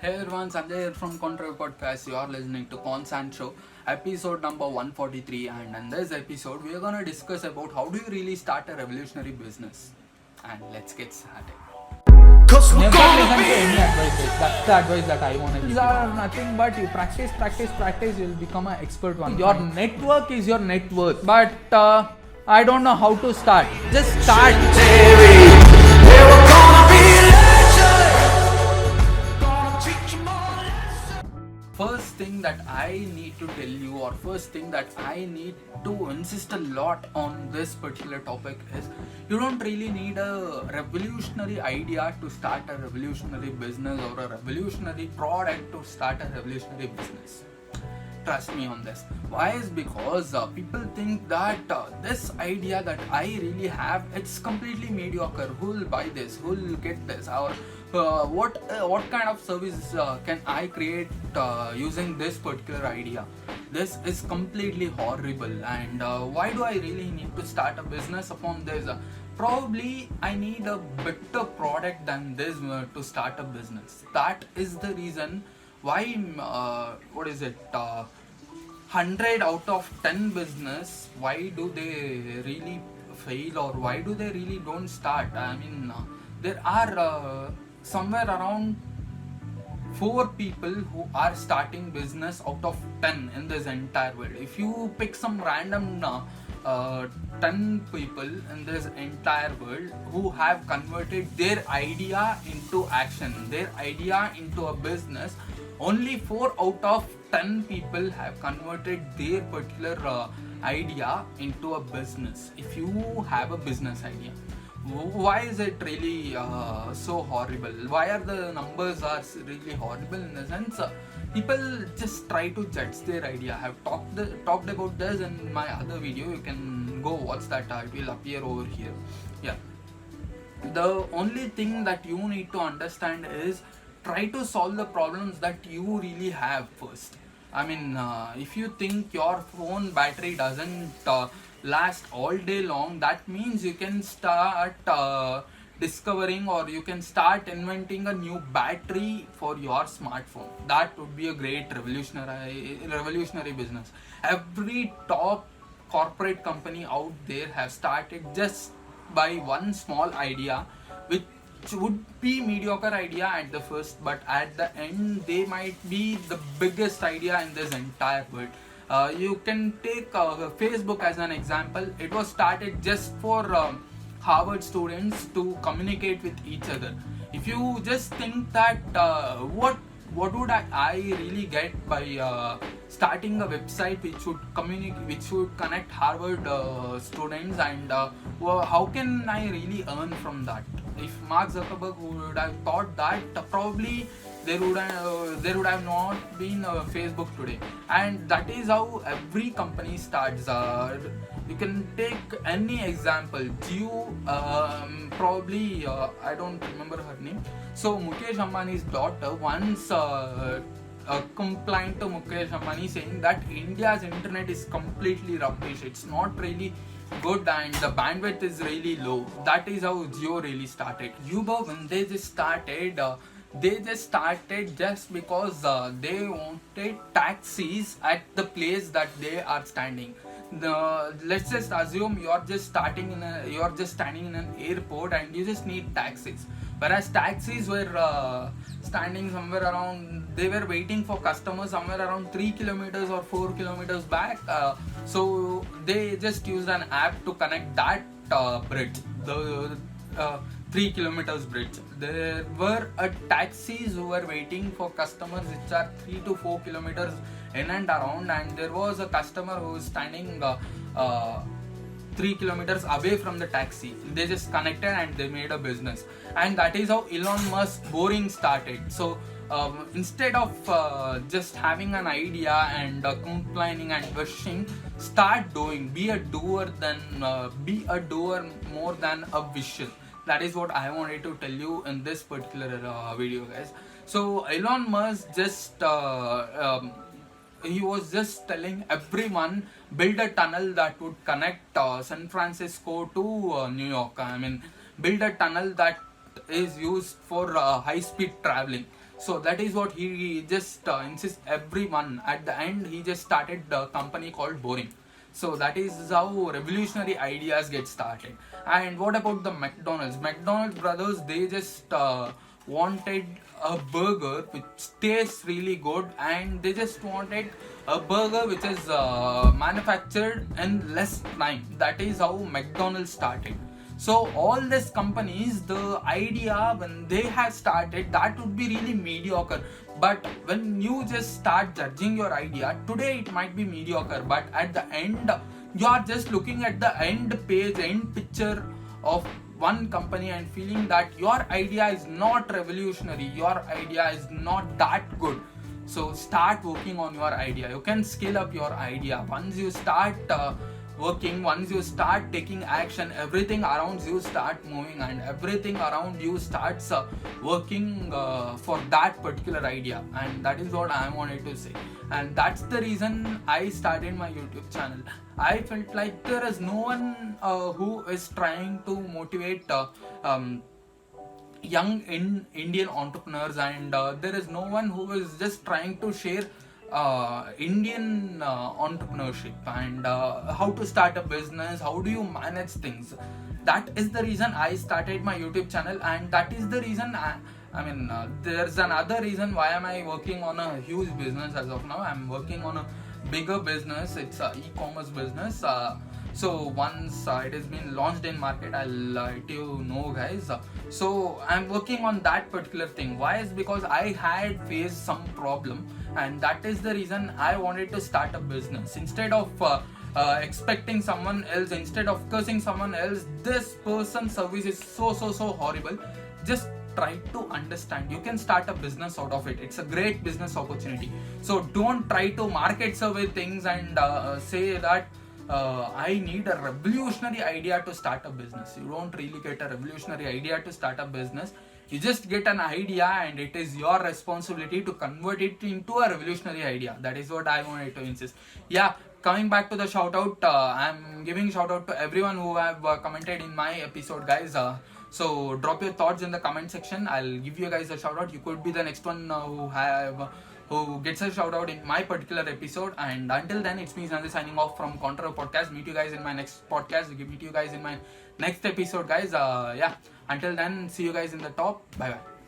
Hey everyone, Sanjay here from Contra Podcast. You are listening to Consant Show, episode number 143. And in this episode, we are gonna discuss about how do you really start a revolutionary business. And let's get started. Never listen to any advices. That's the advice that I want to give. These are nothing but you practice, you'll become an expert one. Your network is your net worth. But I don't know how to start. Just start. First thing that I need to tell you, or first thing that I need to insist a lot on this particular topic is you don't really need a revolutionary idea to start a revolutionary business or a revolutionary product to start a revolutionary business. Trust me on this. Why is because people think that this idea that I really have, it's completely mediocre. Who will buy this? Who will get this? Or what kind of service can I create using this particular idea? This is completely horrible. And why do I really need to start a business upon this? Probably I need a better product than this to start a business. That is the reason why 100 out of 10 business, why do they really fail, or why do they really don't start? I mean, there are somewhere around 4 people who are starting business out of 10 in this entire world. If you pick some random 10 people in this entire world who have converted their idea into action, their idea into a business, only 4 out of 10 people have converted their particular idea into a business. If you have a business idea, why is it really so horrible? Why are the numbers are really horrible in the sense people just try to judge their idea. I have talked about this in my other video. You can go watch that. It will appear over here. Yeah. The only thing that you need to understand is try to solve the problems that you really have first. I mean, if you think your phone battery doesn't last all day long, that means you can start discovering, or you can start inventing a new battery for your smartphone. That would be a great revolutionary business. Every top corporate company out there have started just by one small idea, which would be mediocre idea at the first, but at the end they might be the biggest idea in this entire world. You can take Facebook as an example. It was started just for Harvard students to communicate with each other. If you just think that what would I really get by starting a website which would connect Harvard students, and how can I really earn from that? If Mark Zuckerberg would have thought that, probably there would have not been Facebook today. And that is how every company starts. You can take any example. Jio, probably I don't remember her name. So Mukesh Ambani's daughter once complained to Mukesh Ambani saying that India's internet is completely rubbish. It's not really good and the bandwidth is really low. That is how Jio really started. Uber, when they just started just because they wanted taxis at the place that they are standing. Let's just assume you're just standing in an airport and you just need taxis. Whereas taxis were standing somewhere around, they were waiting for customers somewhere around 3 kilometers or 4 kilometers back. So they just used an app to connect that bridge, the 3 kilometers bridge. There were taxis who were waiting for customers which are 3 to 4 kilometers in and around, and there was a customer who was standing 3 kilometers away from the taxi. They just connected and they made a business. And that is how Elon Musk boring started. So instead of just having an idea and complaining and wishing, start doing. Be a doer more than a vision. That is what I wanted to tell you in this particular video, guys. So Elon Musk he was just telling everyone, build a tunnel that would connect San Francisco to New York. I mean, build a tunnel that is used for high speed traveling. So that is what he just insists everyone. At the end, he just started a company called Boring. So that is how revolutionary ideas get started. And what about the McDonald's? McDonald's brothers, they just wanted a burger which tastes really good, and they just wanted a burger which is manufactured in less time. That is how McDonald's started. So all these companies, the idea when they had started, that would be really mediocre. But when you just start judging your idea, today it might be mediocre, but at the end, you are just looking at the end page, end picture of one company and feeling that your idea is not revolutionary, your idea is not that good. So start working on your idea. You can scale up your idea. Once you start working, once you start taking action, everything around you start moving, and everything around you starts working for that particular idea. And that is what I wanted to say, and that's the reason I started my YouTube channel. I felt like there is no one who is trying to motivate young Indian entrepreneurs, and there is no one who is just trying to share Indian entrepreneurship and how to start a business, how do you manage things. That is the reason I started my YouTube channel, and that is the reason there's another reason why am I working on a huge business as of now. I'm working on a bigger business. It's a e-commerce business. So once it has been launched in market, I'll let you know, guys. So I'm working on that particular thing. Why? Is because I had faced some problem, and that is the reason I wanted to start a business. Instead of expecting someone else, instead of cursing someone else, this person's service is so horrible. Just try to understand. You can start a business out of it. It's a great business opportunity. So don't try to market survey things and say that I need a revolutionary idea to start a business. You don't really get a revolutionary idea to start a business. You just get an idea, and it is your responsibility to convert it into a revolutionary idea. That is what I wanted to insist. Yeah, coming back to the shout out, I'm giving shout out to everyone who have commented in my episode, guys. So drop your thoughts in the comment section. I'll give you guys a shout out. You could be the next one who gets a shout out in my particular episode. And until then, it's me Nandi signing off from Contra Podcast. Meet you guys in my next podcast. Meet you guys in my next episode, guys. Yeah. Until then, see you guys in the top. Bye bye.